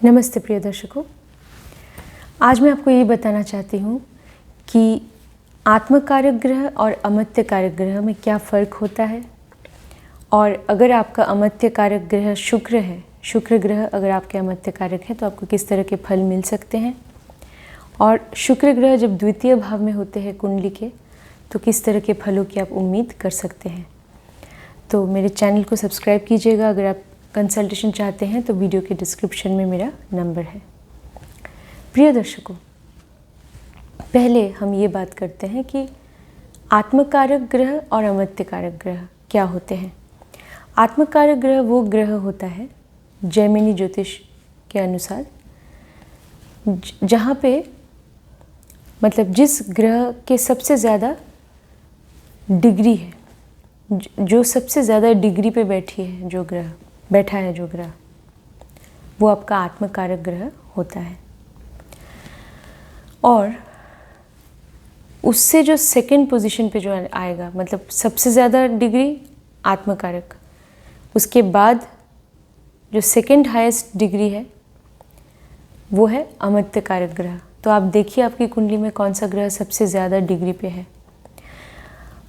नमस्ते प्रिय दर्शकों, आज मैं आपको ये बताना चाहती हूँ कि आत्मकारक ग्रह और अमर्त्य कारक ग्रह में क्या फ़र्क होता है। और अगर आपका अमर्त्य कारक ग्रह शुक्र है, शुक्र ग्रह अगर आपके अमर्त्य कारक है तो आपको किस तरह के फल मिल सकते हैं। और शुक्र ग्रह जब द्वितीय भाव में होते हैं कुंडली के तो किस तरह के फलों की आप उम्मीद कर सकते हैं। तो मेरे चैनल को सब्सक्राइब कीजिएगा। अगर आप कंसल्टेशन चाहते हैं तो वीडियो के डिस्क्रिप्शन में मेरा नंबर है। प्रिय दर्शकों, पहले हम ये बात करते हैं कि आत्मकारक ग्रह और अमर्त्य कारक ग्रह क्या होते हैं। आत्मकारक ग्रह वो ग्रह होता है जैमिनी ज्योतिष के अनुसार जहाँ पे मतलब जिस ग्रह के सबसे ज़्यादा डिग्री है, जो सबसे ज़्यादा डिग्री पे बैठा है जो ग्रह, वो आपका आत्मकारक ग्रह होता है। और उससे जो सेकंड पोजीशन पे जो आएगा, मतलब सबसे ज़्यादा डिग्री आत्मकारक, उसके बाद जो सेकंड हाईएस्ट डिग्री है वो है अमर्त्य कारक ग्रह। तो आप देखिए आपकी कुंडली में कौन सा ग्रह सबसे ज़्यादा डिग्री पे है।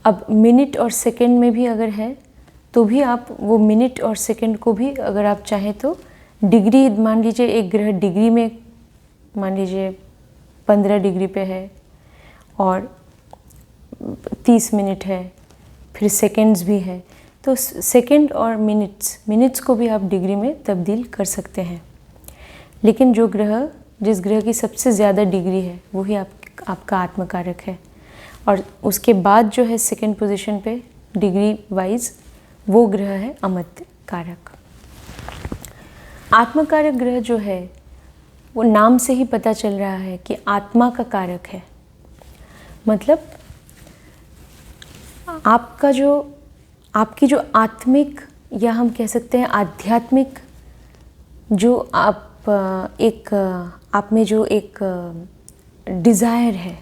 अब मिनट और सेकंड में भी अगर है तो भी आप वो मिनट और सेकंड को भी अगर आप चाहें तो डिग्री, मान लीजिए एक ग्रह डिग्री में मान लीजिए 15 डिग्री पे है और 30 मिनट है, फिर सेकंड्स भी है, तो सेकंड और मिनट्स को भी आप डिग्री में तब्दील कर सकते हैं। लेकिन जिस ग्रह की सबसे ज़्यादा डिग्री है वही आपका आत्मकारक है। और उसके बाद जो है सेकंड पोजीशन पे डिग्री वाइज वो ग्रह है अमर्त्य कारक। आत्मकारक ग्रह जो है वो नाम से ही पता चल रहा है कि आत्मा का कारक है। मतलब आपकी जो आत्मिक या हम कह सकते हैं आध्यात्मिक जो आप में जो एक डिज़ायर है,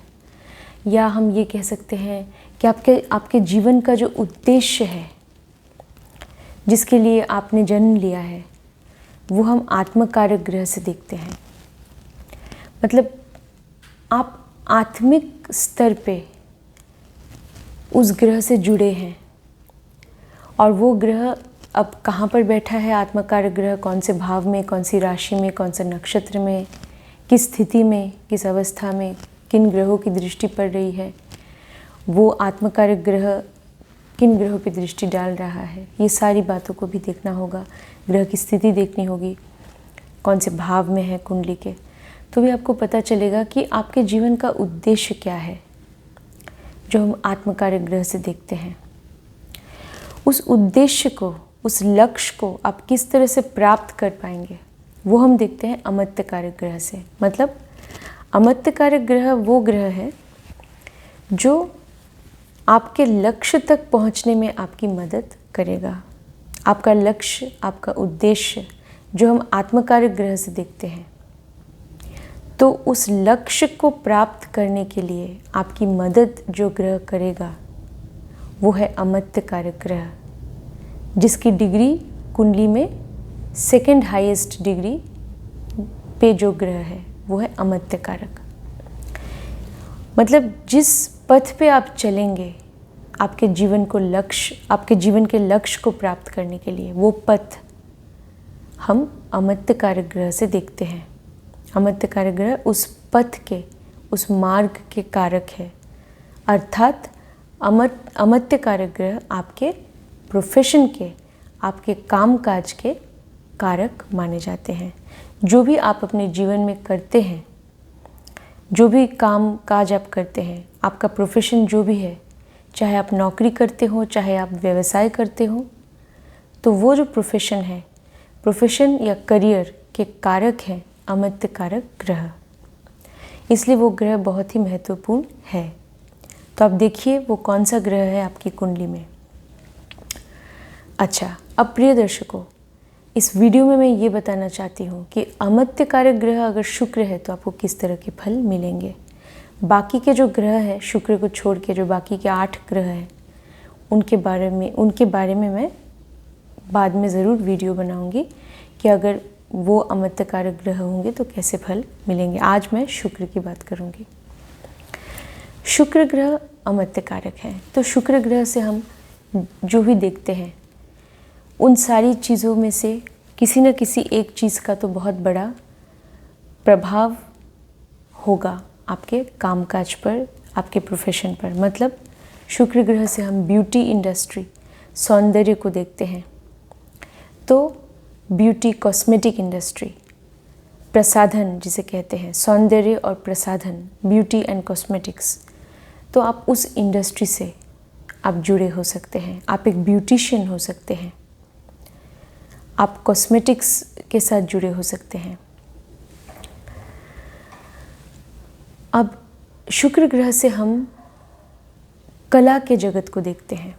या हम ये कह सकते हैं कि आपके जीवन का जो उद्देश्य है जिसके लिए आपने जन्म लिया है, वो हम आत्मकारक ग्रह से देखते हैं। मतलब आप आत्मिक स्तर पे उस ग्रह से जुड़े हैं। और वो ग्रह अब कहाँ पर बैठा है, आत्मकारक ग्रह कौन से भाव में, कौन सी राशि में, कौन से नक्षत्र में, किस स्थिति में, किस अवस्था में, किन ग्रहों की दृष्टि पड़ रही है, वो आत्मकारक ग्रह किन ग्रहों पे दृष्टि डाल रहा है, ये सारी बातों को भी देखना होगा। ग्रह की स्थिति देखनी होगी, कौन से भाव में है कुंडली के, तो भी आपको पता चलेगा कि आपके जीवन का उद्देश्य क्या है जो हम आत्मकारक ग्रह से देखते हैं। उस उद्देश्य को, उस लक्ष्य को आप किस तरह से प्राप्त कर पाएंगे वो हम देखते हैं अमर्त्य कारक ग्रह से। मतलब अमर्त्य कारक ग्रह वो ग्रह है जो आपके लक्ष्य तक पहुंचने में आपकी मदद करेगा। आपका लक्ष्य, आपका उद्देश्य जो हम आत्मकारक ग्रह से देखते हैं, तो उस लक्ष्य को प्राप्त करने के लिए आपकी मदद जो ग्रह करेगा वो है अमर्त्य कारक ग्रह, जिसकी डिग्री कुंडली में सेकंड हाईएस्ट डिग्री पे जो ग्रह है वो है अमर्त्य कारक। मतलब जिस पथ पे आप चलेंगे आपके जीवन के लक्ष्य को प्राप्त करने के लिए, वो पथ हम अमर्त्य कारक ग्रह से देखते हैं। अमर्त्य कारक ग्रह उस पथ के, उस मार्ग के कारक है। अर्थात अमर्त्य कारक ग्रह आपके प्रोफेशन के, आपके कामकाज के कारक माने जाते हैं। जो भी आप अपने जीवन में करते हैं, जो भी काम काज आप करते हैं, आपका प्रोफेशन जो भी है, चाहे आप नौकरी करते हो, चाहे आप व्यवसाय करते हो, तो वो जो प्रोफेशन या करियर के कारक हैं अमर्त्य कारक ग्रह। इसलिए वो ग्रह बहुत ही महत्वपूर्ण है। तो आप देखिए वो कौन सा ग्रह है आपकी कुंडली में। अच्छा, अब प्रिय दर्शकों, इस वीडियो में मैं ये बताना चाहती हूँ कि अमर्त्य कारक ग्रह अगर शुक्र है तो आपको किस तरह के फल मिलेंगे। बाकी के जो ग्रह हैं, शुक्र को छोड़ के जो बाकी के 8 ग्रह हैं, उनके बारे में मैं बाद में ज़रूर वीडियो बनाऊंगी कि अगर वो अमृत कारक ग्रह होंगे तो कैसे फल मिलेंगे। आज मैं शुक्र की बात करूँगी। शुक्र ग्रह अमृत कारक है, तो शुक्र ग्रह से हम जो भी देखते हैं उन सारी चीज़ों में से किसी न किसी एक चीज़ का तो बहुत बड़ा प्रभाव होगा आपके कामकाज पर, आपके प्रोफेशन पर। मतलब शुक्र ग्रह से हम ब्यूटी इंडस्ट्री, सौंदर्य को देखते हैं, तो ब्यूटी कॉस्मेटिक इंडस्ट्री, प्रसाधन जिसे कहते हैं, सौंदर्य और प्रसाधन, ब्यूटी एंड कॉस्मेटिक्स, तो आप उस इंडस्ट्री से आप जुड़े हो सकते हैं। आप एक ब्यूटिशियन हो सकते हैं, आप कॉस्मेटिक्स के साथ जुड़े हो सकते हैं। अब शुक्र ग्रह से हम कला के जगत को देखते हैं।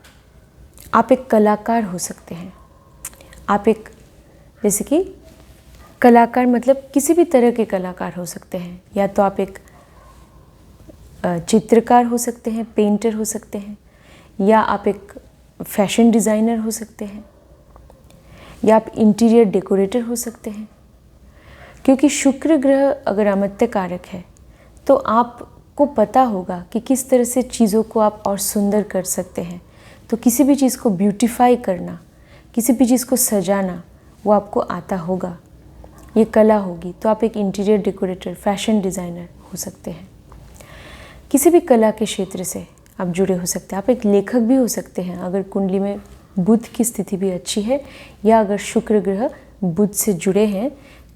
आप एक कलाकार हो सकते हैं। आप एक, जैसे कि कलाकार मतलब किसी भी तरह के कलाकार हो सकते हैं। या तो आप एक चित्रकार हो सकते हैं, पेंटर हो सकते हैं, या आप एक फैशन डिज़ाइनर हो सकते हैं, या आप इंटीरियर डेकोरेटर हो सकते हैं। क्योंकि शुक्र ग्रह अगर अमृत कारक है तो आपको पता होगा कि किस तरह से चीज़ों को आप और सुंदर कर सकते हैं। तो किसी भी चीज़ को ब्यूटीफाई करना, किसी भी चीज़ को सजाना, वो आपको आता होगा, ये कला होगी। तो आप एक इंटीरियर डेकोरेटर, फैशन डिज़ाइनर हो सकते हैं। किसी भी कला के क्षेत्र से आप जुड़े हो सकते हैं। आप एक लेखक भी हो सकते हैं अगर कुंडली में बुध की स्थिति भी अच्छी है, या अगर शुक्र ग्रह बुध से जुड़े हैं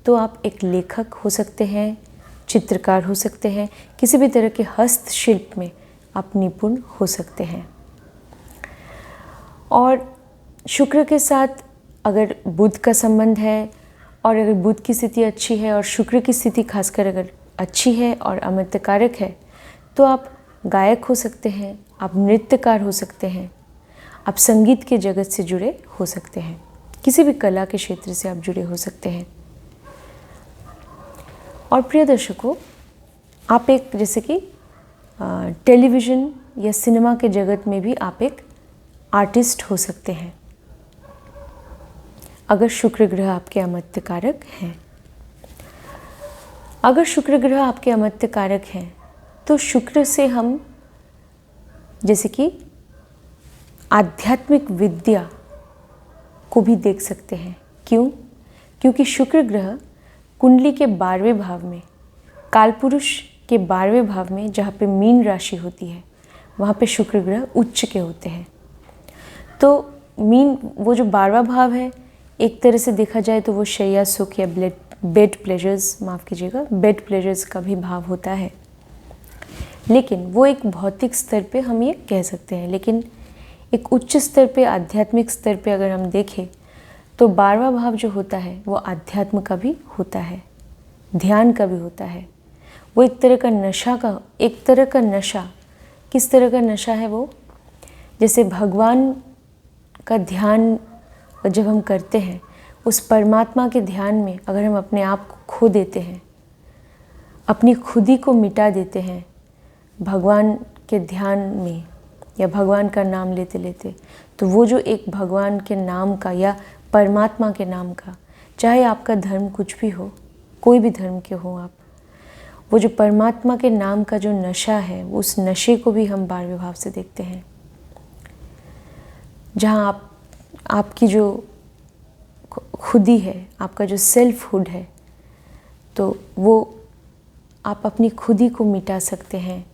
तो आप एक लेखक हो सकते हैं, चित्रकार हो सकते हैं, किसी भी तरह के हस्तशिल्प में आप निपुण हो सकते हैं। और शुक्र के साथ अगर बुध का संबंध है और अगर बुध की स्थिति अच्छी है और शुक्र की स्थिति खासकर अगर अच्छी है और अमृत कारक है, तो आप गायक हो सकते हैं, आप नृत्यकार हो सकते हैं, आप संगीत के जगत से जुड़े हो सकते हैं, किसी भी कला के क्षेत्र से आप जुड़े हो सकते हैं। और प्रिय दर्शकों, आप एक, जैसे कि टेलीविज़न या सिनेमा के जगत में भी आप एक आर्टिस्ट हो सकते हैं अगर शुक्र ग्रह आपके अमृत कारक हैं। अगर शुक्र ग्रह आपके अमृत कारक हैं तो शुक्र से हम जैसे कि आध्यात्मिक विद्या को भी देख सकते हैं। क्यों? क्योंकि शुक्र ग्रह कुंडली के 12वें भाव में, कालपुरुष के 12वें भाव में, जहाँ पे मीन राशि होती है, वहाँ पे शुक्र ग्रह उच्च के होते हैं। तो मीन, वो जो 12वां भाव है, एक तरह से देखा जाए तो वो शैया सुख या बेड प्लेजर्स, माफ़ कीजिएगा, बेड प्लेजर्स का भी भाव होता है। लेकिन वो एक भौतिक स्तर पे हम ये कह सकते हैं। लेकिन एक उच्च स्तर पे, आध्यात्मिक स्तर पे अगर हम देखें तो 12वां भाव जो होता है वो आध्यात्म का भी होता है, ध्यान का भी होता है। वो एक तरह का नशा का, एक तरह का नशा, किस तरह का नशा है वो? जैसे भगवान का ध्यान जब हम करते हैं, उस परमात्मा के ध्यान में अगर हम अपने आप को खो देते हैं, अपनी खुदी को मिटा देते हैं भगवान के ध्यान में या भगवान का नाम लेते लेते, तो वो जो एक भगवान के नाम का या परमात्मा के नाम का, चाहे आपका धर्म कुछ भी हो, कोई भी धर्म के हो आप, वो जो परमात्मा के नाम का जो नशा है, उस नशे को भी हम 12वें भाव से देखते हैं। जहाँ आपकी जो खुदी है, आपका जो सेल्फहुड है, तो वो आप अपनी खुदी को मिटा सकते हैं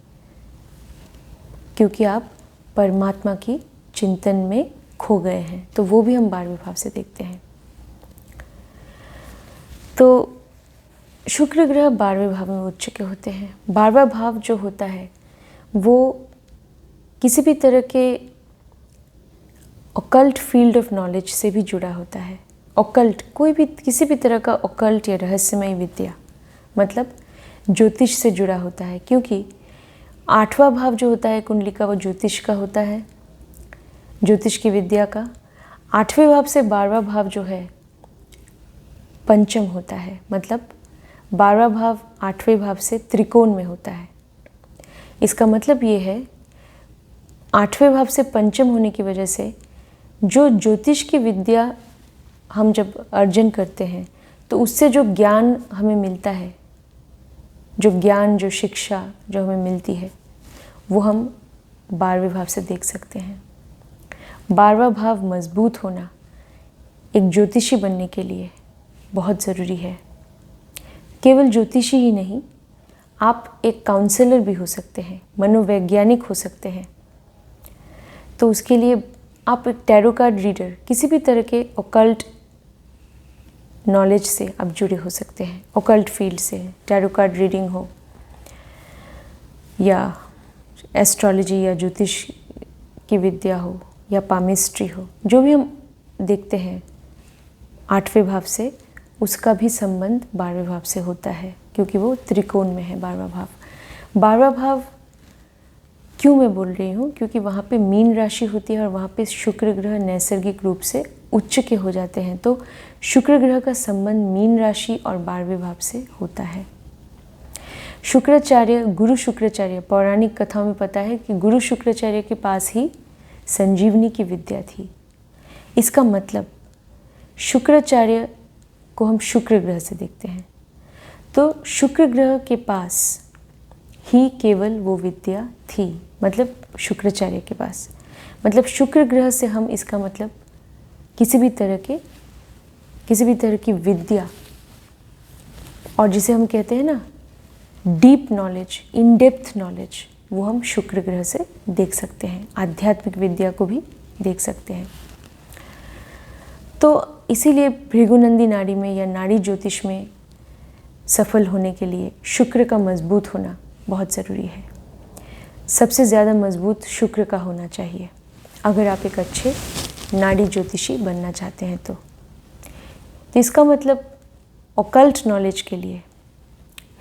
क्योंकि आप परमात्मा की चिंतन में खो गए हैं। तो वो भी हम 12वें भाव से देखते हैं। तो शुक्र ग्रह 12वें भाव में उच्च के होते हैं। 12वां भाव जो होता है वो किसी भी तरह के ऑकल्ट फील्ड ऑफ नॉलेज से भी जुड़ा होता है। ऑकल्ट, कोई भी किसी भी तरह का ऑकल्ट या रहस्यमय विद्या, मतलब ज्योतिष से जुड़ा होता है। क्योंकि 8वां भाव जो होता है कुंडली का, वो ज्योतिष का होता है, ज्योतिष की विद्या का। 8वें भाव से 12वां भाव जो है पंचम होता है, मतलब 12वां भाव 8वें भाव से त्रिकोण में होता है। इसका मतलब ये है, 8वें भाव से पंचम होने की वजह से जो ज्योतिष की विद्या हम जब अर्जन करते हैं तो उससे जो ज्ञान हमें मिलता है, जो ज्ञान, जो शिक्षा जो हमें मिलती है, वो हम 12वें भाव से देख सकते हैं। 12वां भाव मजबूत होना एक ज्योतिषी बनने के लिए बहुत ज़रूरी है। केवल ज्योतिषी ही नहीं, आप एक काउंसलर भी हो सकते हैं, मनोवैज्ञानिक हो सकते हैं। तो उसके लिए आप एक टैरो कार्ड रीडर, किसी भी तरह के ऑकल्ट नॉलेज से आप जुड़े हो सकते हैं। ऑकल्ट फील्ड से टैरो कार्ड रीडिंग हो या एस्ट्रोलॉजी या ज्योतिष की विद्या हो या पामिस्ट्री हो, जो भी हम देखते हैं 8वें भाव से, उसका भी संबंध 12वें भाव से होता है, क्योंकि वो त्रिकोण में है 12वां भाव। 12वां भाव क्यों मैं बोल रही हूँ, क्योंकि वहाँ पे मीन राशि होती है और वहाँ पे शुक्र ग्रह नैसर्गिक रूप से उच्च के हो जाते हैं। तो शुक्र ग्रह का संबंध मीन राशि और 12वें भाव से होता है। शुक्राचार्य, गुरु शुक्राचार्य, पौराणिक कथाओं में पता है कि गुरु शुक्राचार्य के पास ही संजीवनी की विद्या थी। इसका मतलब शुक्राचार्य को हम शुक्र ग्रह से देखते हैं, तो शुक्र ग्रह के पास ही केवल वो विद्या थी, मतलब शुक्राचार्य के पास, मतलब शुक्र ग्रह से हम इसका मतलब किसी भी तरह की विद्या, और जिसे हम कहते हैं ना deep knowledge, in depth knowledge, वो हम शुक्र ग्रह से देख सकते हैं। आध्यात्मिक विद्या को भी देख सकते हैं। तो इसीलिए भृगुनंदी नाड़ी में या नाड़ी ज्योतिष में सफल होने के लिए शुक्र का मजबूत होना बहुत ज़रूरी है। सबसे ज़्यादा मजबूत शुक्र का होना चाहिए अगर आप एक अच्छे नाड़ी ज्योतिषी बनना चाहते हैं। तो इसका मतलब ऑकल्ट नॉलेज के लिए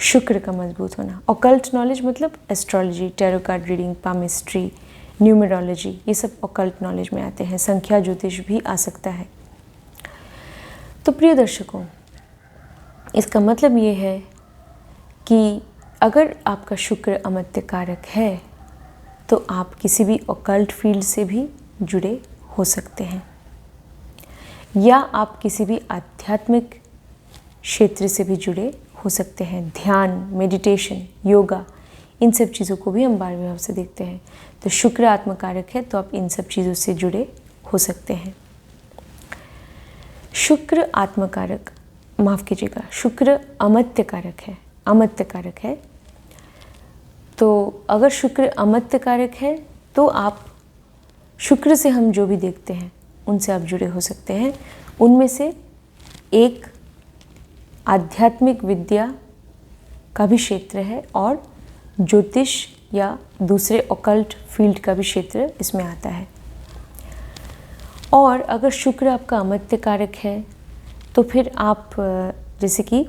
शुक्र का मजबूत होना। ऑकल्ट नॉलेज मतलब astrology, tarot card reading, palmistry, numerology, ये सब ऑकल्ट नॉलेज में आते हैं। संख्या ज्योतिष भी आ सकता है। तो प्रिय दर्शकों, इसका मतलब ये है कि अगर आपका शुक्र अमत्य कारक है तो आप किसी भी ऑकल्ट फील्ड से भी जुड़े हो सकते हैं, या आप किसी भी आध्यात्मिक क्षेत्र से भी जुड़े हो सकते हैं। ध्यान, मेडिटेशन, योगा, इन सब चीज़ों को भी हम 12वें भाव से देखते हैं। तो शुक्र आत्मकारक है, तो आप इन सब चीज़ों से जुड़े हो सकते हैं। शुक्र आत्मकारक, माफ़ कीजिएगा, शुक्र अमत्य कारक है, अमत्य कारक है। तो अगर शुक्र अमत्य कारक है तो आप शुक्र से हम जो भी देखते हैं उनसे आप जुड़े हो सकते हैं। उनमें से एक आध्यात्मिक विद्या का भी क्षेत्र है और ज्योतिष या दूसरे ऑकल्ट फील्ड का भी क्षेत्र इसमें आता है। और अगर शुक्र आपका अमत्य कारक है तो फिर आप जैसे कि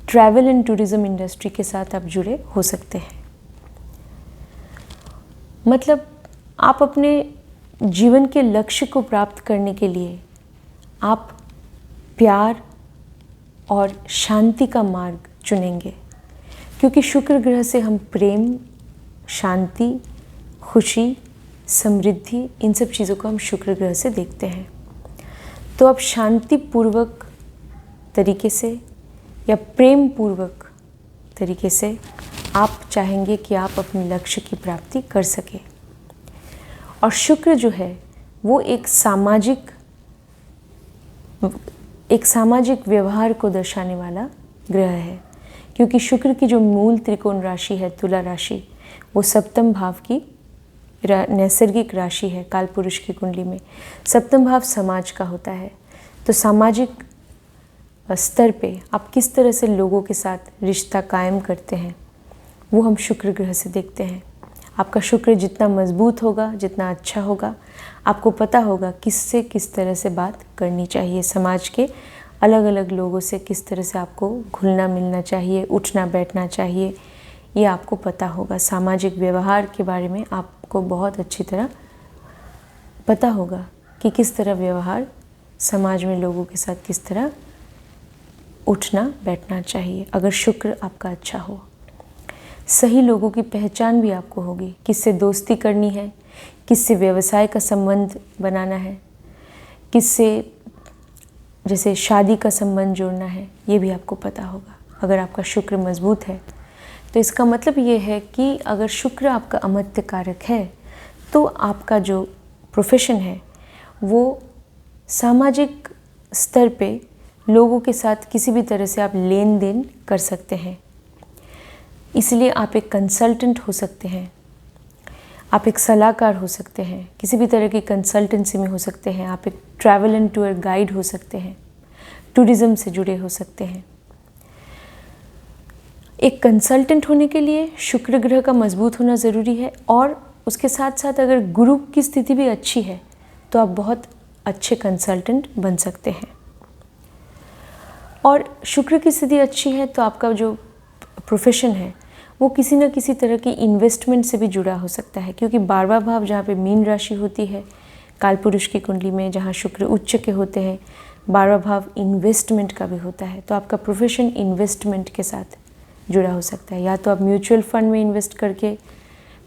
ट्रैवल एंड टूरिज़्म इंडस्ट्री के साथ आप जुड़े हो सकते हैं। मतलब आप अपने जीवन के लक्ष्य को प्राप्त करने के लिए आप प्यार और शांति का मार्ग चुनेंगे, क्योंकि शुक्र ग्रह से हम प्रेम, शांति, खुशी, समृद्धि, इन सब चीज़ों को हम शुक्र ग्रह से देखते हैं। तो आप शांतिपूर्वक तरीके से या प्रेम पूर्वक तरीके से आप चाहेंगे कि आप अपने लक्ष्य की प्राप्ति कर सकें। और शुक्र जो है वो एक सामाजिक व्यवहार को दर्शाने वाला ग्रह है, क्योंकि शुक्र की जो मूल त्रिकोण राशि है तुला राशि, वो सप्तम भाव की नैसर्गिक राशि है। कालपुरुष की कुंडली में सप्तम भाव समाज का होता है। तो सामाजिक स्तर पे आप किस तरह से लोगों के साथ रिश्ता कायम करते हैं वो हम शुक्र ग्रह से देखते हैं। आपका शुक्र जितना मजबूत होगा, जितना अच्छा होगा, आपको पता होगा किससे किस तरह से बात करनी चाहिए, समाज के अलग अलग लोगों से किस तरह से आपको घुलना मिलना चाहिए, उठना बैठना चाहिए, ये आपको पता होगा। सामाजिक व्यवहार के बारे में आपको बहुत अच्छी तरह पता होगा कि किस तरह व्यवहार समाज में लोगों के साथ किस तरह उठना बैठना चाहिए अगर शुक्र आपका अच्छा हो। सही लोगों की पहचान भी आपको होगी, किससे दोस्ती करनी है, किससे व्यवसाय का संबंध बनाना है, किससे जैसे शादी का संबंध जोड़ना है, ये भी आपको पता होगा। अगर आपका शुक्र मजबूत है तो इसका मतलब ये है कि अगर शुक्र आपका अमत्य कारक है तो आपका जो प्रोफेशन है वो सामाजिक स्तर पे लोगों के साथ किसी भी तरह से आप लेन देन कर सकते हैं। इसलिए आप एक कंसल्टेंट हो सकते हैं, आप एक सलाहकार हो सकते हैं, किसी भी तरह की कंसल्टेंसी में हो सकते हैं, आप एक ट्रैवल एंड टूर गाइड हो सकते हैं, टूरिज़्म से जुड़े हो सकते हैं। एक कंसल्टेंट होने के लिए शुक्र ग्रह का मजबूत होना ज़रूरी है और उसके साथ साथ अगर गुरु की स्थिति भी अच्छी है तो आप बहुत अच्छे कंसल्टेंट बन सकते हैं। और शुक्र की स्थिति अच्छी है तो आपका जो प्रोफेशन है वो किसी न किसी तरह की इन्वेस्टमेंट से भी जुड़ा हो सकता है, क्योंकि 12वां भाव जहाँ पे मीन राशि होती है कालपुरुष की कुंडली में, जहाँ शुक्र उच्च के होते हैं, 12वां भाव इन्वेस्टमेंट का भी होता है। तो आपका प्रोफेशन इन्वेस्टमेंट के साथ जुड़ा हो सकता है। या तो आप म्यूचुअल फंड में इन्वेस्ट करके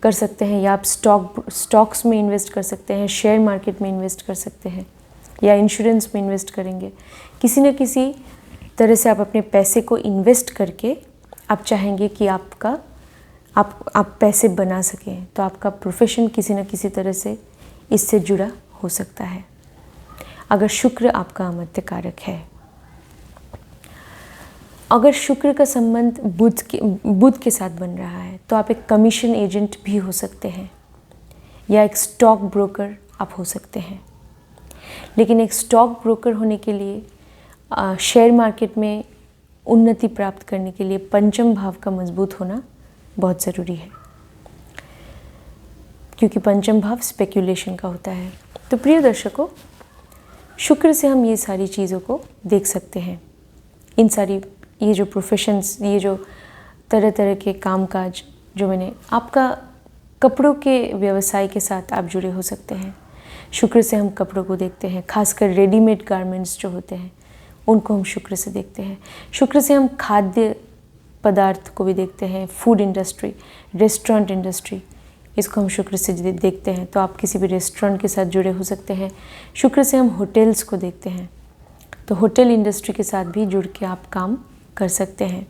कर सकते हैं, या आप स्टॉक्स में इन्वेस्ट कर सकते हैं, शेयर मार्केट में इन्वेस्ट कर सकते हैं, या इंश्योरेंस में इन्वेस्ट करेंगे। किसी न किसी तरह से आप अपने पैसे को इन्वेस्ट करके आप चाहेंगे कि आप पैसे बना सकें, तो आपका प्रोफेशन किसी न किसी तरह से इससे जुड़ा हो सकता है अगर शुक्र आपका अमत्य कारक है। अगर शुक्र का संबंध बुध के साथ बन रहा है तो आप एक कमीशन एजेंट भी हो सकते हैं या एक स्टॉक ब्रोकर आप हो सकते हैं। लेकिन एक स्टॉक ब्रोकर होने के लिए शेयर मार्केट में उन्नति प्राप्त करने के लिए पंचम भाव का मजबूत होना बहुत ज़रूरी है, क्योंकि पंचम भाव स्पेक्यूलेशन का होता है। तो प्रिय दर्शकों, शुक्र से हम ये सारी चीज़ों को देख सकते हैं। इन सारी ये जो प्रोफेशंस, ये जो तरह तरह के कामकाज जो मैंने आपका कपड़ों के व्यवसाय के साथ आप जुड़े हो सकते हैं। शुक्र से हम कपड़ों को देखते हैं, खासकर रेडीमेड गारमेंट्स जो होते हैं उनको हम शुक्र से देखते हैं। शुक्र से हम खाद्य पदार्थ को भी देखते हैं, फूड इंडस्ट्री, रेस्टोरेंट इंडस्ट्री, इसको हम शुक्र से देखते हैं। तो आप किसी भी रेस्टोरेंट के साथ जुड़े हो सकते हैं। शुक्र से हम होटल्स को देखते हैं, तो होटल इंडस्ट्री के साथ भी जुड़ के आप काम कर सकते हैं।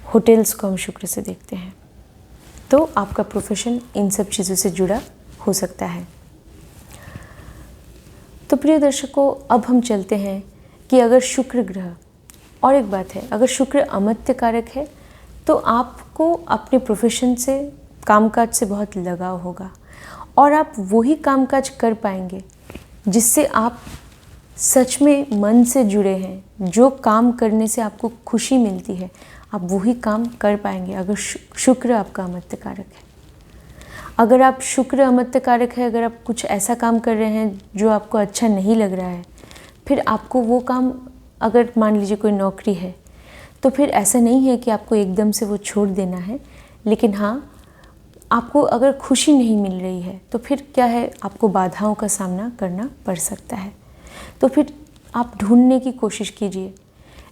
होटल्स को हम शुक्र से देखते हैं, तो आपका प्रोफेशन इन सब चीज़ों से जुड़ा हो सकता है। तो प्रिय दर्शकों, अब हम चलते हैं कि अगर शुक्र ग्रह, और एक बात है, अगर शुक्र अमत्य कारक है तो आपको अपने प्रोफेशन से, कामकाज से बहुत लगाव होगा और आप वही कामकाज कर पाएंगे जिससे आप सच में मन से जुड़े हैं। जो काम करने से आपको खुशी मिलती है आप वही काम कर पाएंगे अगर शुक्र आपका अमत्य कारक है। अगर आप शुक्र अमत्य कारक है, अगर आप कुछ ऐसा काम कर रहे हैं जो आपको अच्छा नहीं लग रहा है, फिर आपको वो काम, अगर मान लीजिए कोई नौकरी है, तो फिर ऐसा नहीं है कि आपको एकदम से वो छोड़ देना है। लेकिन हाँ, आपको अगर खुशी नहीं मिल रही है तो फिर क्या है, आपको बाधाओं का सामना करना पड़ सकता है। तो फिर आप ढूंढने की कोशिश कीजिए,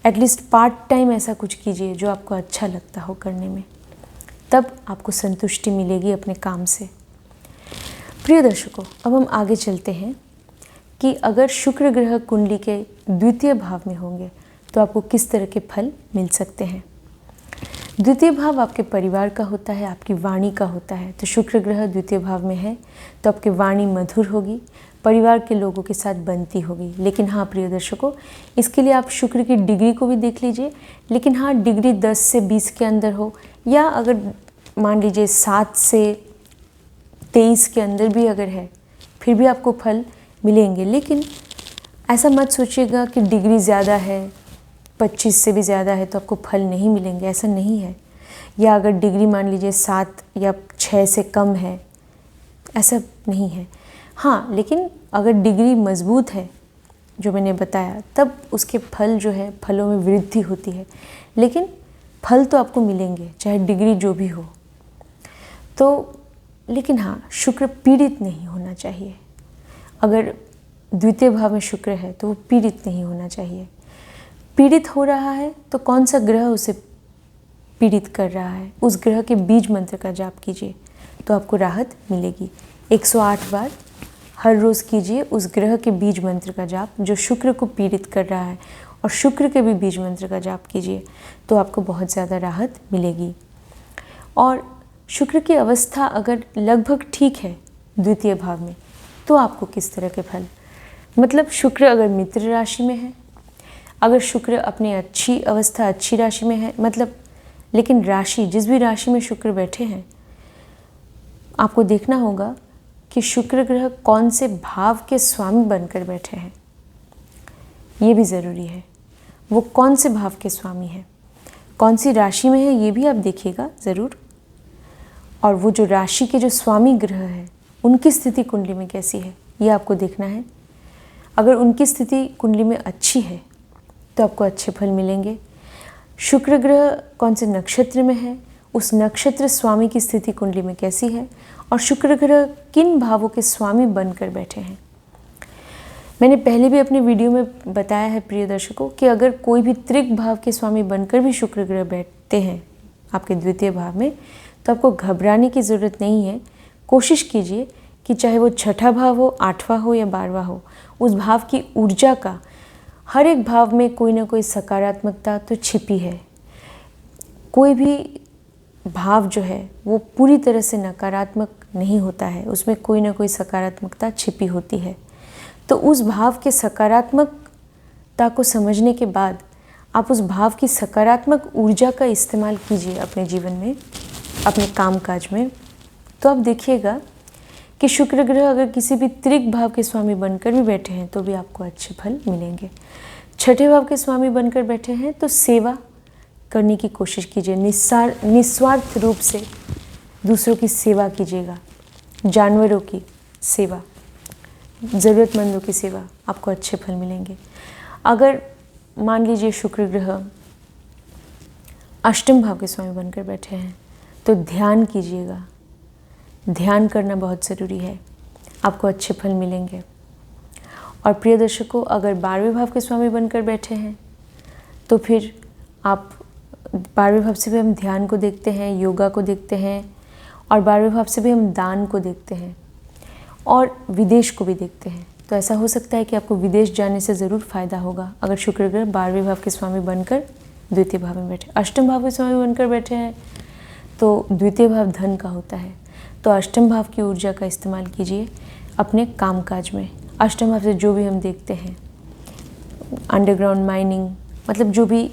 एटलीस्ट पार्ट टाइम ऐसा कुछ कीजिए जो आपको अच्छा लगता हो करने में, तब आपको संतुष्टि मिलेगी अपने काम से। प्रिय दर्शकों, अब हम आगे चलते हैं कि अगर शुक्र ग्रह कुंडली के द्वितीय भाव में होंगे तो आपको किस तरह के फल मिल सकते हैं। द्वितीय भाव आपके परिवार का होता है, आपकी वाणी का होता है। तो शुक्र ग्रह द्वितीय भाव में है तो आपकी वाणी मधुर होगी, परिवार के लोगों के साथ बनती होगी। लेकिन हाँ प्रिय दर्शकों, इसके लिए आप शुक्र की डिग्री को भी देख लीजिए। लेकिन हाँ, डिग्री 10 से 20 के अंदर हो, या अगर मान लीजिए 7 से 23 के अंदर भी अगर है, फिर भी आपको फल मिलेंगे। लेकिन ऐसा मत सोचिएगा कि डिग्री ज़्यादा है, 25 से भी ज़्यादा है तो आपको फल नहीं मिलेंगे, ऐसा नहीं है। या अगर डिग्री मान लीजिए 7 या 6 से कम है, ऐसा नहीं है। हाँ, लेकिन अगर डिग्री मजबूत है जो मैंने बताया, तब उसके फल जो है, फलों में वृद्धि होती है। लेकिन फल तो आपको मिलेंगे चाहे डिग्री जो भी हो। तो लेकिन हाँ, शुक्र पीड़ित नहीं होना चाहिए। अगर द्वितीय भाव में शुक्र है तो वो पीड़ित नहीं होना चाहिए। पीड़ित हो रहा है तो कौन सा ग्रह उसे पीड़ित कर रहा है, उस ग्रह के बीज मंत्र का जाप कीजिए तो आपको राहत मिलेगी। 108 बार हर रोज़ कीजिए उस ग्रह के बीज मंत्र का जाप जो शुक्र को पीड़ित कर रहा है, और शुक्र के भी बीज मंत्र का जाप कीजिए तो आपको बहुत ज़्यादा राहत मिलेगी। और शुक्र की अवस्था अगर लगभग ठीक है द्वितीय भाव में, तो आपको किस तरह के फल, मतलब शुक्र अगर मित्र राशि में है, अगर शुक्र अपनी अच्छी अवस्था अच्छी राशि में है, मतलब लेकिन राशि जिस भी राशि में शुक्र बैठे हैं, आपको देखना होगा कि शुक्र ग्रह कौन से भाव के स्वामी बनकर बैठे हैं, ये भी ज़रूरी है। वो कौन से भाव के स्वामी हैं, कौन सी राशि में है, ये भी आप देखिएगा ज़रूर। और वो जो राशि के जो स्वामी ग्रह है उनकी स्थिति कुंडली में कैसी है, ये आपको देखना है। अगर उनकी स्थिति कुंडली में अच्छी है तो आपको अच्छे फल मिलेंगे। शुक्र ग्रह कौन से नक्षत्र में है, उस नक्षत्र स्वामी की स्थिति कुंडली में कैसी है, और शुक्र ग्रह किन भावों के स्वामी बनकर बैठे हैं। मैंने पहले भी अपने वीडियो में बताया है प्रिय दर्शकों कि अगर कोई भी त्रिक भाव के स्वामी बनकर भी शुक्र ग्रह बैठते हैं आपके द्वितीय भाव में, तो आपको घबराने की ज़रूरत नहीं है। कोशिश कीजिए कि चाहे वो छठा भाव हो, आठवां हो या 12वां हो, उस भाव की ऊर्जा का हर एक भाव में कोई ना कोई सकारात्मकता तो छिपी है। कोई भी भाव जो है वो पूरी तरह से नकारात्मक नहीं होता है, उसमें कोई ना कोई सकारात्मकता छिपी होती है। तो उस भाव के सकारात्मकता को समझने के बाद आप उस भाव की सकारात्मक ऊर्जा का इस्तेमाल कीजिए अपने जीवन में, अपने कामकाज में। तो आप देखिएगा कि शुक्र ग्रह अगर किसी भी त्रिक भाव के स्वामी बनकर भी बैठे हैं तो भी आपको अच्छे फल मिलेंगे। छठे भाव के स्वामी बनकर बैठे हैं तो सेवा करने की कोशिश कीजिए, निस्वार्थ रूप से दूसरों की सेवा कीजिएगा, जानवरों की सेवा, ज़रूरतमंदों की सेवा, आपको अच्छे फल मिलेंगे। अगर मान लीजिए शुक्र ग्रह अष्टम भाव के स्वामी बनकर बैठे हैं तो ध्यान कीजिएगा, ध्यान करना बहुत ज़रूरी है, आपको अच्छे फल मिलेंगे। और प्रिय दर्शकों, अगर 12वें भाव के स्वामी बनकर बैठे हैं तो फिर आप 12वें भाव से भी हम ध्यान को देखते हैं, योगा को देखते हैं, और 12वें भाव से भी हम दान को देखते हैं और विदेश को भी देखते हैं। तो ऐसा हो सकता है कि आपको विदेश जाने से ज़रूर फ़ायदा होगा अगर शुक्र ग्रह 12वें भाव के स्वामी बनकर द्वितीय भाव में बैठे। अष्टम भाव के स्वामी बनकर बैठे हैं तो द्वितीय भाव धन का होता है, तो अष्टम भाव की ऊर्जा का इस्तेमाल कीजिए अपने कामकाज में। अष्टम भाव से जो भी हम देखते हैं, अंडरग्राउंड माइनिंग, मतलब जो भी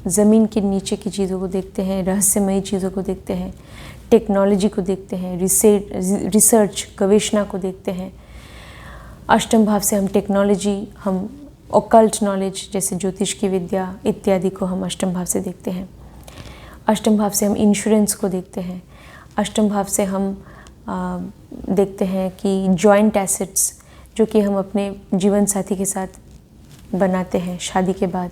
ज़मीन के नीचे की चीज़ों को देखते हैं, रहस्यमयी चीज़ों को देखते हैं, टेक्नोलॉजी को देखते हैं, रिसर्च गवेषणा को देखते हैं। अष्टम भाव से हम टेक्नोलॉजी, हम ऑकल्ट नॉलेज जैसे ज्योतिष की विद्या इत्यादि को हम अष्टम भाव से देखते हैं। अष्टम भाव से हम इंश्योरेंस को देखते हैं। अष्टम भाव से हम देखते हैं कि जॉइंट एसेट्स जो कि हम अपने जीवन साथी के साथ बनाते हैं शादी के बाद,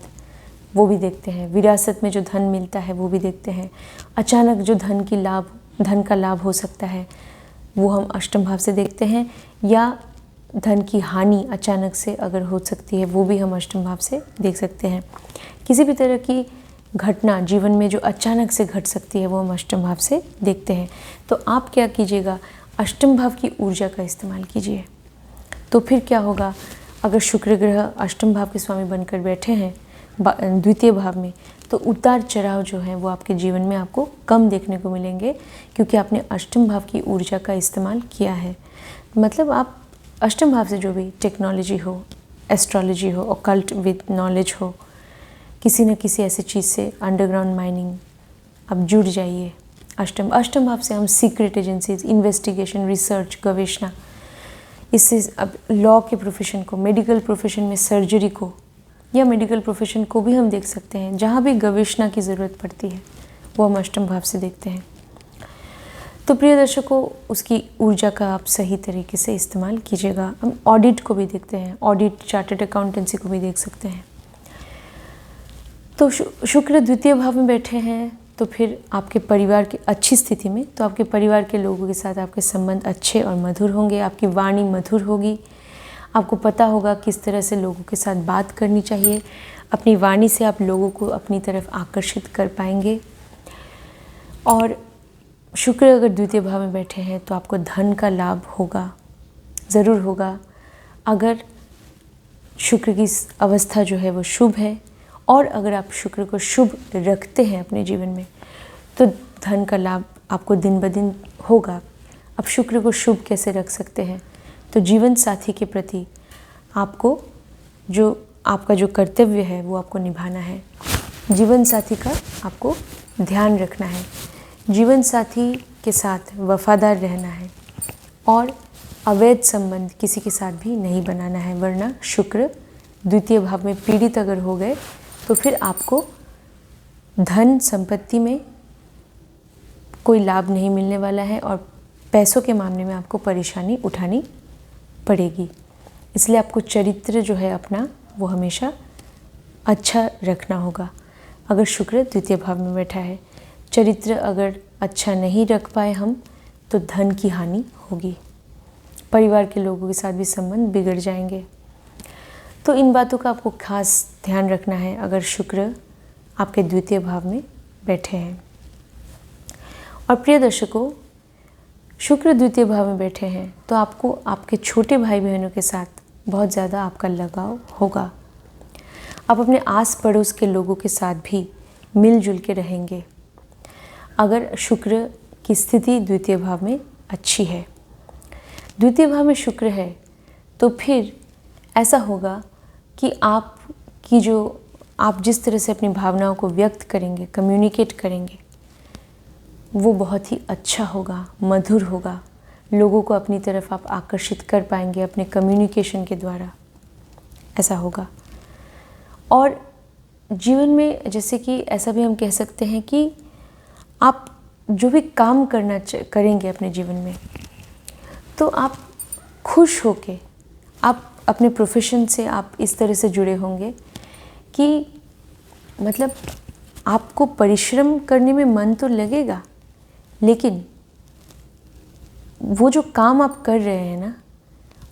वो भी देखते हैं। विरासत में जो धन मिलता है वो भी देखते हैं। अचानक जो धन का लाभ हो सकता है वो हम अष्टम भाव से देखते हैं, या धन की हानि अचानक से अगर हो सकती है वो भी हम अष्टम भाव से देख सकते हैं। किसी भी तरह की घटना जीवन में जो अचानक से घट सकती है वो हम अष्टम भाव से देखते हैं। तो आप क्या कीजिएगा, अष्टम भाव की ऊर्जा का इस्तेमाल कीजिए। तो फिर क्या होगा, अगर शुक्र ग्रह अष्टम भाव के स्वामी बनकर बैठे हैं द्वितीय भाव में, तो उतार चढ़ाव जो है वो आपके जीवन में आपको कम देखने को मिलेंगे, क्योंकि आपने अष्टम भाव की ऊर्जा का इस्तेमाल किया है। मतलब आप अष्टम भाव से जो भी टेक्नोलॉजी हो, एस्ट्रोलॉजी हो, ऑकल्ट विद नॉलेज हो, किसी न किसी ऐसी चीज़ से, अंडरग्राउंड माइनिंग, आप जुड़ जाइए। अष्टम भाव से हम सीक्रेट एजेंसीज, इन्वेस्टिगेशन, रिसर्च, गवेषणा, इससे अब लॉ के प्रोफेशन को, मेडिकल प्रोफेशन में सर्जरी को या मेडिकल प्रोफेशन को भी हम देख सकते हैं। जहाँ भी गवेषणा की ज़रूरत पड़ती है वो हम अष्टम भाव से देखते हैं। तो प्रिय दर्शकों, उसकी ऊर्जा का आप सही तरीके से इस्तेमाल कीजिएगा। हम ऑडिट को भी देखते हैं, ऑडिट, चार्टर्ड अकाउंटेंसी को भी देख सकते हैं। तो शुक्र द्वितीय भाव में बैठे हैं तो फिर आपके परिवार की अच्छी स्थिति में, तो आपके परिवार के लोगों के साथ आपके संबंध अच्छे और मधुर होंगे, आपकी वाणी मधुर होगी, आपको पता होगा किस तरह से लोगों के साथ बात करनी चाहिए। अपनी वाणी से आप लोगों को अपनी तरफ आकर्षित कर पाएंगे। और शुक्र अगर द्वितीय भाव में बैठे हैं तो आपको धन का लाभ होगा, ज़रूर होगा अगर शुक्र की अवस्था जो है वो शुभ है, और अगर आप शुक्र को शुभ रखते हैं अपने जीवन में तो धन का लाभ आपको दिन ब दिन होगा। अब शुक्र को शुभ कैसे रख सकते हैं? तो जीवन साथी के प्रति आपको जो आपका जो कर्तव्य है वो आपको निभाना है। जीवन साथी का आपको ध्यान रखना है, जीवन साथी के साथ वफादार रहना है, और अवैध संबंध किसी के साथ भी नहीं बनाना है, वरना शुक्र द्वितीय भाव में पीड़ित अगर हो गए तो फिर आपको धन संपत्ति में कोई लाभ नहीं मिलने वाला है और पैसों के मामले में आपको परेशानी उठानी पड़ेगी। इसलिए आपको चरित्र जो है अपना वो हमेशा अच्छा रखना होगा। अगर शुक्र द्वितीय भाव में बैठा है, चरित्र अगर अच्छा नहीं रख पाए हम तो धन की हानि होगी, परिवार के लोगों के साथ भी संबंध बिगड़ जाएंगे। तो इन बातों का आपको खास ध्यान रखना है अगर शुक्र आपके द्वितीय भाव में बैठे हैं। और प्रिय दर्शकों, शुक्र द्वितीय भाव में बैठे हैं तो आपको आपके छोटे भाई बहनों के साथ बहुत ज़्यादा आपका लगाव होगा। आप अपने आस पड़ोस के लोगों के साथ भी मिलजुल के रहेंगे अगर शुक्र की स्थिति द्वितीय भाव में अच्छी है। द्वितीय भाव में शुक्र है तो फिर ऐसा होगा कि आप जिस तरह से अपनी भावनाओं को व्यक्त करेंगे, कम्युनिकेट करेंगे, वो बहुत ही अच्छा होगा, मधुर होगा। लोगों को अपनी तरफ आप आकर्षित कर पाएंगे अपने कम्युनिकेशन के द्वारा, ऐसा होगा। और जीवन में जैसे कि ऐसा भी हम कह सकते हैं कि आप जो भी काम करेंगे अपने जीवन में तो आप खुश होके, आप अपने प्रोफेशन से आप इस तरह से जुड़े होंगे कि मतलब आपको परिश्रम करने में मन तो लगेगा, लेकिन वो जो काम आप कर रहे हैं ना,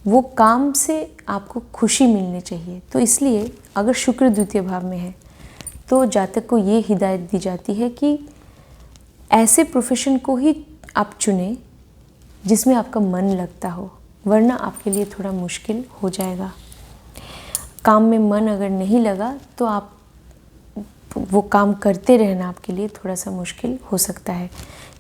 वो काम से आपको खुशी मिलनी चाहिए। तो इसलिए अगर शुक्र द्वितीय भाव में है तो जातक को ये हिदायत दी जाती है कि ऐसे प्रोफेशन को ही आप चुनें जिसमें आपका मन लगता हो, वरना आपके लिए थोड़ा मुश्किल हो जाएगा। काम में मन अगर नहीं लगा तो आप वो काम करते रहना आपके लिए थोड़ा सा मुश्किल हो सकता है।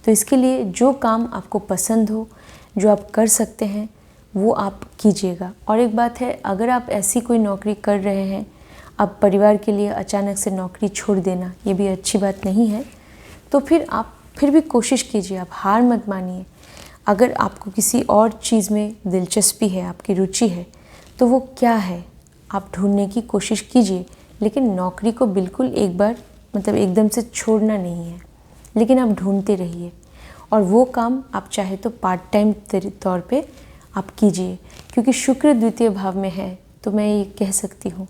तो इसके लिए जो काम आपको पसंद हो, जो आप कर सकते हैं, वो आप कीजिएगा। और एक बात है, अगर आप ऐसी कोई नौकरी कर रहे हैं, अब परिवार के लिए अचानक से नौकरी छोड़ देना ये भी अच्छी बात नहीं है, तो फिर आप फिर भी कोशिश कीजिए, आप हार मत मानिए। अगर आपको किसी और चीज़ में दिलचस्पी है, आपकी रुचि है, तो वो क्या है आप ढूंढने की कोशिश कीजिए। लेकिन नौकरी को बिल्कुल एक बार मतलब एकदम से छोड़ना नहीं है, लेकिन आप ढूंढते रहिए। और वो काम आप चाहे तो पार्ट टाइम तौर पे आप कीजिए, क्योंकि शुक्र द्वितीय भाव में है तो मैं ये कह सकती हूँ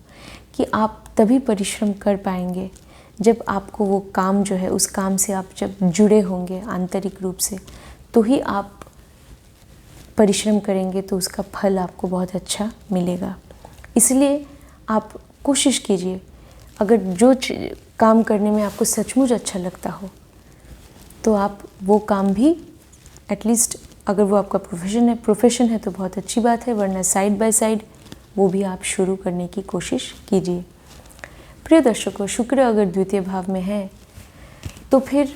कि आप तभी परिश्रम कर पाएंगे जब आपको वो काम जो है, उस काम से आप जब जुड़े होंगे आंतरिक रूप से, तो ही आप परिश्रम करेंगे तो उसका फल आपको बहुत अच्छा मिलेगा। इसलिए आप कोशिश कीजिए, अगर जो काम करने में आपको सचमुच अच्छा लगता हो तो आप वो काम भी एटलीस्ट, अगर वो आपका प्रोफेशन है तो बहुत अच्छी बात है, वरना साइड बाय साइड वो भी आप शुरू करने की कोशिश कीजिए। प्रिय दर्शकों, शुक्र अगर द्वितीय भाव में है तो फिर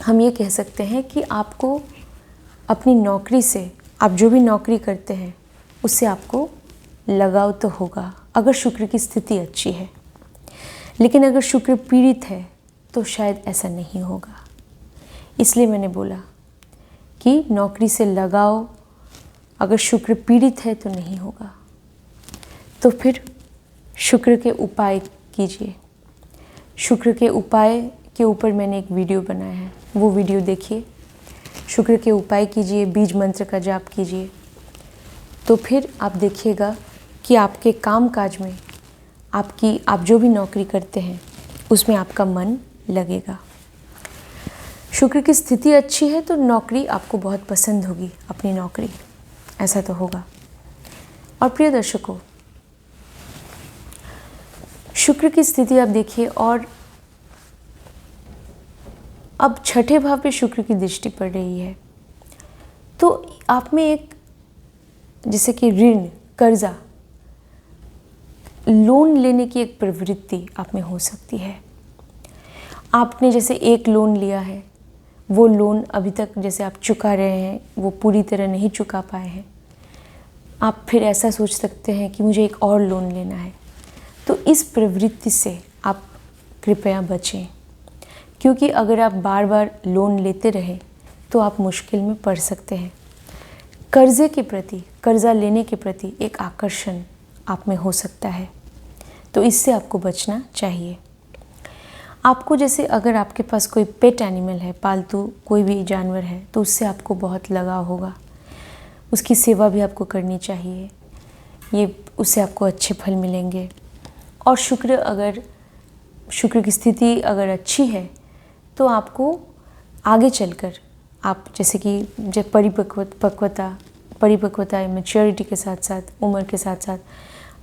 हम ये कह सकते हैं कि आपको अपनी नौकरी से, आप जो भी नौकरी करते हैं उससे आपको लगाव तो होगा अगर शुक्र की स्थिति अच्छी है। लेकिन अगर शुक्र पीड़ित है तो शायद ऐसा नहीं होगा। इसलिए मैंने बोला कि नौकरी से लगाव अगर शुक्र पीड़ित है तो नहीं होगा। तो फिर शुक्र के उपाय कीजिए। शुक्र के उपाय के ऊपर मैंने एक वीडियो बनाया है, वो वीडियो देखिए। शुक्र के उपाय कीजिए, बीज मंत्र का जाप कीजिए, तो फिर आप देखिएगा कि आपके काम काज में, आप जो भी नौकरी करते हैं उसमें आपका मन लगेगा। शुक्र की स्थिति अच्छी है तो नौकरी आपको बहुत पसंद होगी, अपनी नौकरी, ऐसा तो होगा। और प्रिय दर्शकों, शुक्र की स्थिति आप देखिए, और अब छठे भाव पे शुक्र की दृष्टि पड़ रही है, तो आप में एक जैसे कि ऋण, कर्जा, लोन लेने की एक प्रवृत्ति आप में हो सकती है। आपने जैसे एक लोन लिया है, वो लोन अभी तक जैसे आप चुका रहे हैं, वो पूरी तरह नहीं चुका पाए हैं। आप फिर ऐसा सोच सकते हैं कि मुझे एक और लोन लेना है। तो इस प्रवृत्ति से आप कृपया बचें, क्योंकि अगर आप बार बार लोन लेते रहें तो आप मुश्किल में पड़ सकते हैं। कर्जे के प्रति, कर्जा लेने के प्रति एक आकर्षण आप में हो सकता है, तो इससे आपको बचना चाहिए। आपको जैसे अगर आपके पास कोई पेट एनिमल है, पालतू कोई भी जानवर है, तो उससे आपको बहुत लगाव होगा, उसकी सेवा भी आपको करनी चाहिए, ये उससे आपको अच्छे फल मिलेंगे। और शुक्र की स्थिति अगर अच्छी है तो आपको आगे चलकर आप जैसे कि जब परिपक्वता या मैच्योरिटी के साथ साथ, उम्र के साथ साथ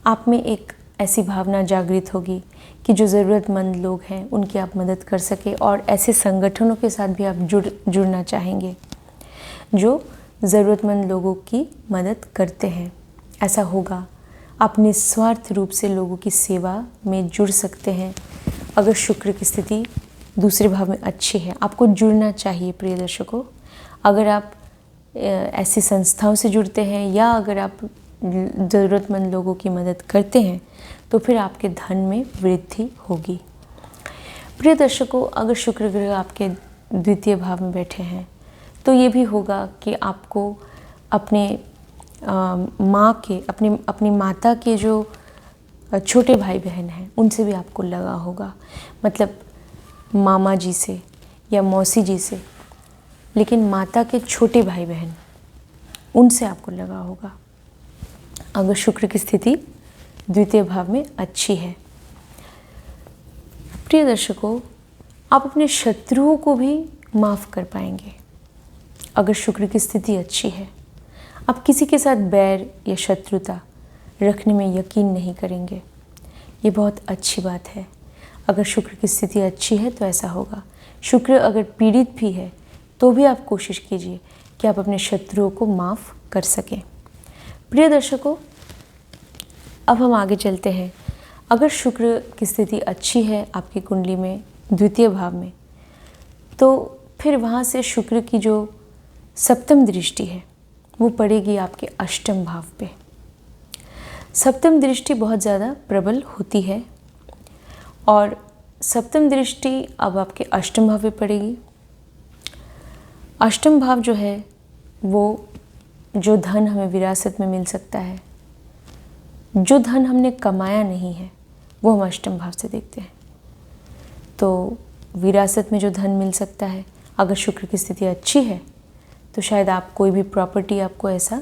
आप में एक ऐसी भावना जागृत होगी कि जो ज़रूरतमंद लोग हैं उनकी आप मदद कर सके, और ऐसे संगठनों के साथ भी आप जुड़ना चाहेंगे जो ज़रूरतमंद लोगों की मदद करते हैं। ऐसा होगा, आप निस्वार्थ रूप से लोगों की सेवा में जुड़ सकते हैं अगर शुक्र की स्थिति दूसरे भाव में अच्छी है। आपको जुड़ना चाहिए प्रिय दर्शकों। अगर आप ऐसी संस्थाओं से जुड़ते हैं या अगर आप ज़रूरतमंद लोगों की मदद करते हैं तो फिर आपके धन में वृद्धि होगी। प्रिय दर्शकों, अगर शुक्र ग्रह आपके द्वितीय भाव में बैठे हैं तो ये भी होगा कि आपको अपने अपनी माता के जो छोटे भाई बहन हैं उनसे भी आपको लगा होगा, मतलब मामा जी से या मौसी जी से, लेकिन माता के छोटे भाई बहन उनसे आपको लगा होगा अगर शुक्र की स्थिति द्वितीय भाव में अच्छी है। प्रिय दर्शकों, आप अपने शत्रुओं को भी माफ़ कर पाएंगे अगर शुक्र की स्थिति अच्छी है। आप किसी के साथ बैर या शत्रुता रखने में यकीन नहीं करेंगे, ये बहुत अच्छी बात है। अगर शुक्र की स्थिति अच्छी है तो ऐसा होगा। शुक्र अगर पीड़ित भी है तो भी आप कोशिश कीजिए कि आप अपने शत्रुओं को माफ़ कर सकें। प्रिय दर्शकों, अब हम आगे चलते हैं। अगर शुक्र की स्थिति अच्छी है आपकी कुंडली में द्वितीय भाव में, तो फिर वहाँ से शुक्र की जो सप्तम दृष्टि है वो पड़ेगी आपके अष्टम भाव पे। सप्तम दृष्टि बहुत ज़्यादा प्रबल होती है और सप्तम दृष्टि अब आपके अष्टम भाव पे पड़ेगी। अष्टम भाव जो है वो जो धन हमें विरासत में मिल सकता है, जो धन हमने कमाया नहीं है, वो हम अष्टम भाव से देखते हैं। तो विरासत में जो धन मिल सकता है, अगर शुक्र की स्थिति अच्छी है तो शायद आप कोई भी प्रॉपर्टी, आपको ऐसा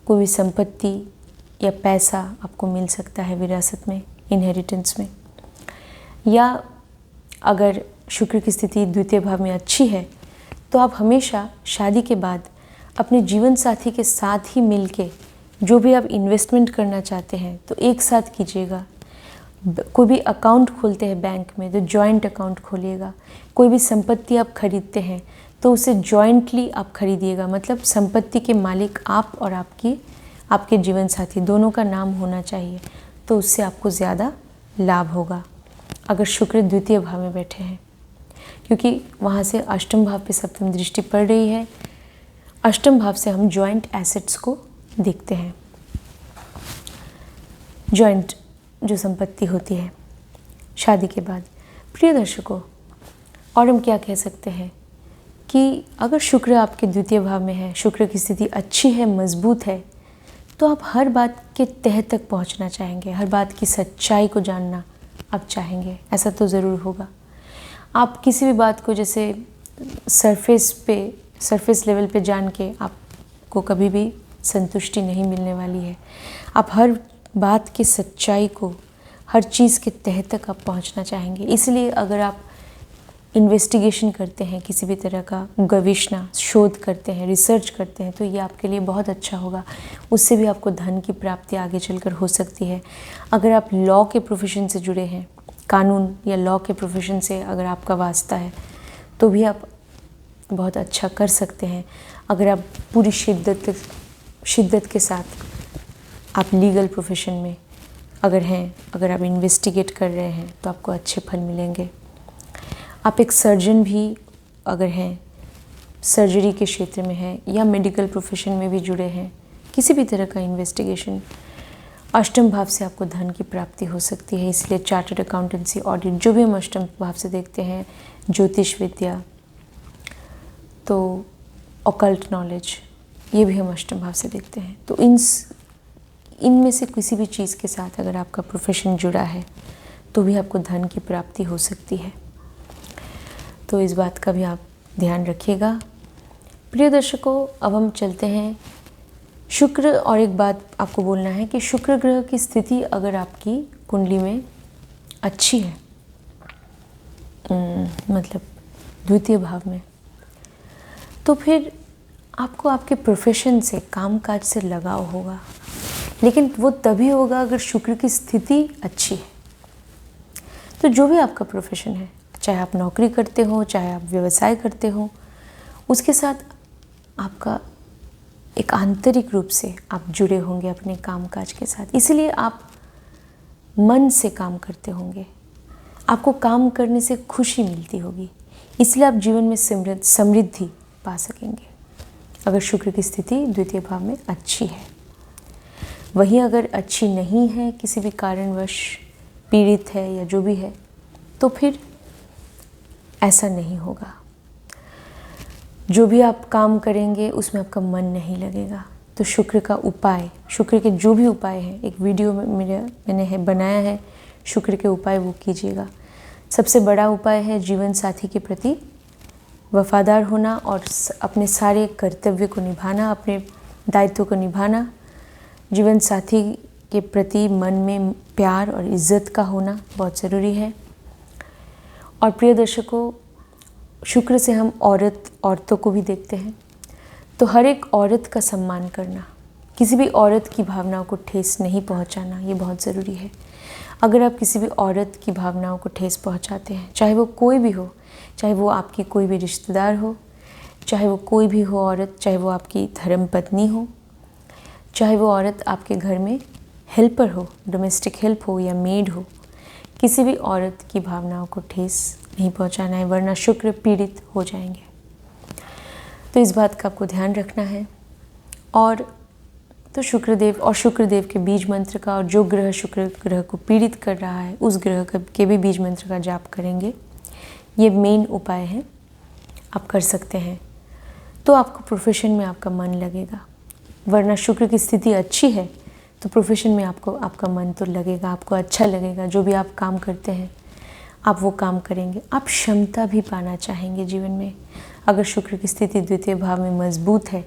कोई भी संपत्ति या पैसा आपको मिल सकता है विरासत में, इनहेरिटेंस में। या अगर शुक्र की स्थिति द्वितीय भाव में अच्छी है तो आप हमेशा शादी के बाद अपने जीवन साथी के साथ ही मिलके जो भी आप इन्वेस्टमेंट करना चाहते हैं तो एक साथ कीजिएगा। कोई भी अकाउंट खोलते हैं बैंक में तो जॉइंट अकाउंट खोलिएगा। कोई भी संपत्ति आप खरीदते हैं तो उसे जॉइंटली आप खरीदिएगा, मतलब संपत्ति के मालिक आप और आपके जीवन साथी दोनों का नाम होना चाहिए, तो उससे आपको ज़्यादा लाभ होगा अगर शुक्र द्वितीय भाव में बैठे हैं, क्योंकि वहाँ से अष्टम भाव पे सप्तम दृष्टि पड़ रही है। अष्टम भाव से हम जॉइंट एसेट्स को देखते हैं, जॉइंट जो संपत्ति होती है शादी के बाद। प्रिय दर्शकों, और हम क्या कह सकते हैं कि अगर शुक्र आपके द्वितीय भाव में है, शुक्र की स्थिति अच्छी है, मजबूत है, तो आप हर बात के तह तक पहुंचना चाहेंगे, हर बात की सच्चाई को जानना आप चाहेंगे। ऐसा तो ज़रूर होगा। आप किसी भी बात को जैसे सरफेस लेवल पे जान के आपको कभी भी संतुष्टि नहीं मिलने वाली है। आप हर बात की सच्चाई को, हर चीज़ के तह तक आप पहुंचना चाहेंगे। इसलिए अगर आप इन्वेस्टिगेशन करते हैं, किसी भी तरह का गवेषणा, शोध करते हैं, रिसर्च करते हैं, तो ये आपके लिए बहुत अच्छा होगा। उससे भी आपको धन की प्राप्ति आगे चलकर हो सकती है। अगर आप लॉ के प्रोफेशन से जुड़े हैं, कानून या लॉ के प्रोफेशन से अगर आपका वास्ता है तो भी आप बहुत अच्छा कर सकते हैं। अगर आप पूरी शिद्दत शिद्दत के साथ आप लीगल प्रोफेशन में अगर हैं, अगर आप इन्वेस्टिगेट कर रहे हैं तो आपको अच्छे फल मिलेंगे। आप एक सर्जन भी अगर हैं, सर्जरी के क्षेत्र में हैं या मेडिकल प्रोफेशन में भी जुड़े हैं, किसी भी तरह का इन्वेस्टिगेशन, अष्टम भाव से आपको धन की प्राप्ति हो सकती है। इसलिए चार्टर्ड अकाउंटेंसी, ऑडिट, जो भी हम अष्टम भाव से देखते हैं, ज्योतिष विद्या, तो ऑकल्ट नॉलेज, ये भी हम अष्टम भाव से देखते हैं। तो इनमें से किसी भी चीज़ के साथ अगर आपका प्रोफेशन जुड़ा है तो भी आपको धन की प्राप्ति हो सकती है। तो इस बात का भी आप ध्यान रखिएगा। प्रिय दर्शकों, अब हम चलते हैं शुक्र। और एक बात आपको बोलना है कि शुक्र ग्रह की स्थिति अगर आपकी कुंडली में अच्छी है, मतलब द्वितीय भाव में, तो फिर आपको आपके प्रोफेशन से, कामकाज से लगाव होगा। लेकिन वो तभी होगा अगर शुक्र की स्थिति अच्छी है। तो जो भी आपका प्रोफेशन है, चाहे आप नौकरी करते हो, चाहे आप व्यवसाय करते हो, उसके साथ आपका एक आंतरिक रूप से आप जुड़े होंगे अपने कामकाज के साथ। इसलिए आप मन से काम करते होंगे, आपको काम करने से खुशी मिलती होगी, इसलिए आप जीवन में समृद्धि पा सकेंगे अगर शुक्र की स्थिति द्वितीय भाव में अच्छी है। वहीं अगर अच्छी नहीं है, किसी भी कारणवश पीड़ित है या जो भी है, तो फिर ऐसा नहीं होगा। जो भी आप काम करेंगे उसमें आपका मन नहीं लगेगा। तो शुक्र का उपाय, शुक्र के जो भी उपाय हैं, एक वीडियो में मैंने बनाया है शुक्र के उपाय, वो कीजिएगा। सबसे बड़ा उपाय है जीवन साथी के प्रति वफादार होना और अपने सारे कर्तव्य को निभाना, अपने दायित्व को निभाना। जीवन साथी के प्रति मन में प्यार और इज्जत का होना बहुत ज़रूरी है। और प्रिय दर्शकों, शुक्र से हम औरतों को भी देखते हैं, तो हर एक औरत का सम्मान करना, किसी भी औरत की भावनाओं को ठेस नहीं पहुंचाना, ये बहुत ज़रूरी है। अगर आप किसी भी औरत की भावनाओं को ठेस पहुंचाते हैं, चाहे वो कोई भी हो, चाहे वो आपकी कोई भी रिश्तेदार हो, चाहे वो कोई भी हो औरत, चाहे वो आपकी धर्मपत्नी हो, चाहे वो औरत आपके घर में हेल्पर हो, डोमेस्टिक हेल्प हो या मेड हो, किसी भी औरत की भावनाओं को ठेस नहीं पहुंचाना है, वरना शुक्र पीड़ित हो जाएंगे। तो इस बात का आपको ध्यान रखना है। और तो शुक्रदेव के बीज मंत्र का, और जो ग्रह शुक्र ग्रह को पीड़ित कर रहा है उस ग्रह के भी बीज मंत्र का जाप करेंगे। ये मेन उपाय है, आप कर सकते हैं। तो आपको प्रोफेशन में आपका मन लगेगा, वरना शुक्र की स्थिति अच्छी है तो प्रोफेशन में आपका मन तो लगेगा, आपको अच्छा लगेगा। जो भी आप काम करते हैं आप वो काम करेंगे। आप क्षमता भी पाना चाहेंगे जीवन में। अगर शुक्र की स्थिति द्वितीय भाव में मजबूत है,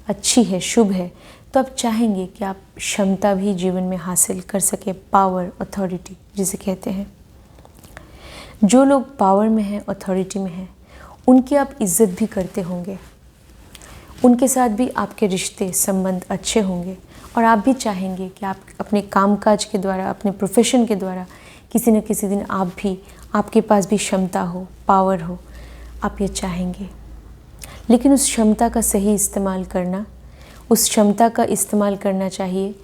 अच्छी है, शुभ है, तो आप चाहेंगे कि आप क्षमता भी जीवन में हासिल कर सके। पावर, अथॉरिटी जिसे कहते हैं। जो लोग पावर में हैं, अथॉरिटी में हैं, उनकी आप इज्जत भी करते होंगे, उनके साथ भी आपके रिश्ते संबंध अच्छे होंगे। और आप भी चाहेंगे कि आप अपने कामकाज के द्वारा, अपने प्रोफेशन के द्वारा किसी न किसी दिन आपके पास भी क्षमता हो, पावर हो, आप ये चाहेंगे। लेकिन उस क्षमता का सही इस्तेमाल करना, उस क्षमता का इस्तेमाल करना चाहिए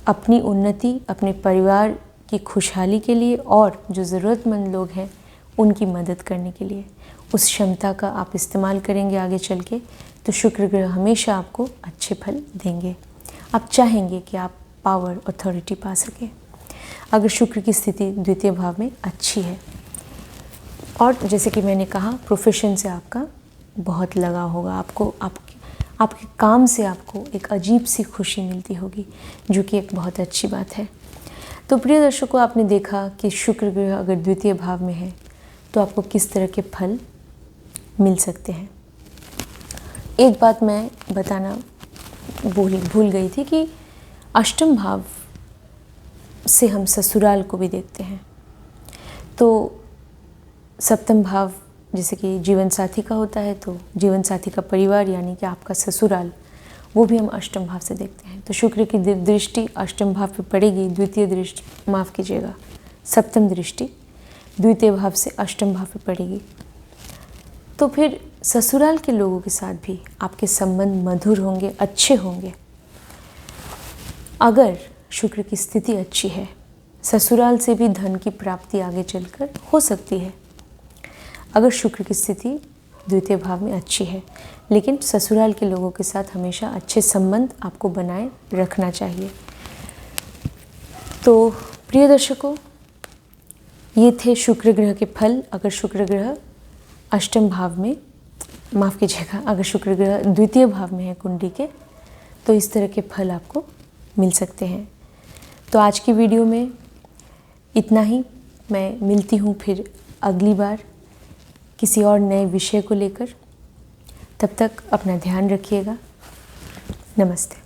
अपनी उन्नति, अपने परिवार की खुशहाली के लिए और जो ज़रूरतमंद लोग हैं उनकी मदद करने के लिए। उस क्षमता का आप इस्तेमाल करेंगे आगे चल के, तो शुक्र ग्रह हमेशा आपको अच्छे फल देंगे। आप चाहेंगे कि आप पावर, अथॉरिटी पा सकें अगर शुक्र की स्थिति द्वितीय भाव में अच्छी है। और जैसे कि मैंने कहा, प्रोफेशन से आपका बहुत लगाव होगा, आपके काम से आपको एक अजीब सी खुशी मिलती होगी, जो कि एक बहुत अच्छी बात है। तो प्रिय दर्शकों, आपने देखा कि शुक्र ग्रह अगर द्वितीय भाव में है तो आपको किस तरह के फल मिल सकते हैं। एक बात मैं बताना भूल गई थी कि अष्टम भाव से हम ससुराल को भी देखते हैं। तो सप्तम भाव जैसे कि जीवन साथी का होता है, तो जीवन साथी का परिवार यानी कि आपका ससुराल, वो भी हम अष्टम भाव से देखते हैं। तो शुक्र की दृष्टि अष्टम भाव पे पड़ेगी, द्वितीय दृष्टि, माफ़ कीजिएगा, सप्तम दृष्टि द्वितीय भाव से अष्टम भाव पे पड़ेगी। तो फिर ससुराल के लोगों के साथ भी आपके संबंध मधुर होंगे, अच्छे होंगे। अगर शुक्र की स्थिति अच्छी है, ससुराल से भी धन की प्राप्ति आगे चलकर हो सकती है। अगर शुक्र की स्थिति द्वितीय भाव में अच्छी है, लेकिन ससुराल के लोगों के साथ हमेशा अच्छे संबंध आपको बनाए रखना चाहिए। तो प्रिय दर्शकों, ये थे शुक्र ग्रह के फल। अगर शुक्र ग्रह अष्टम भाव में, माफ़ कीजिएगा, अगर शुक्र ग्रह द्वितीय भाव में है कुंडली के, तो इस तरह के फल आपको मिल सकते हैं। तो आज की वीडियो में इतना ही। मैं मिलती हूँ फिर अगली बार किसी और नए विषय को लेकर। तब तक अपना ध्यान रखिएगा। नमस्ते।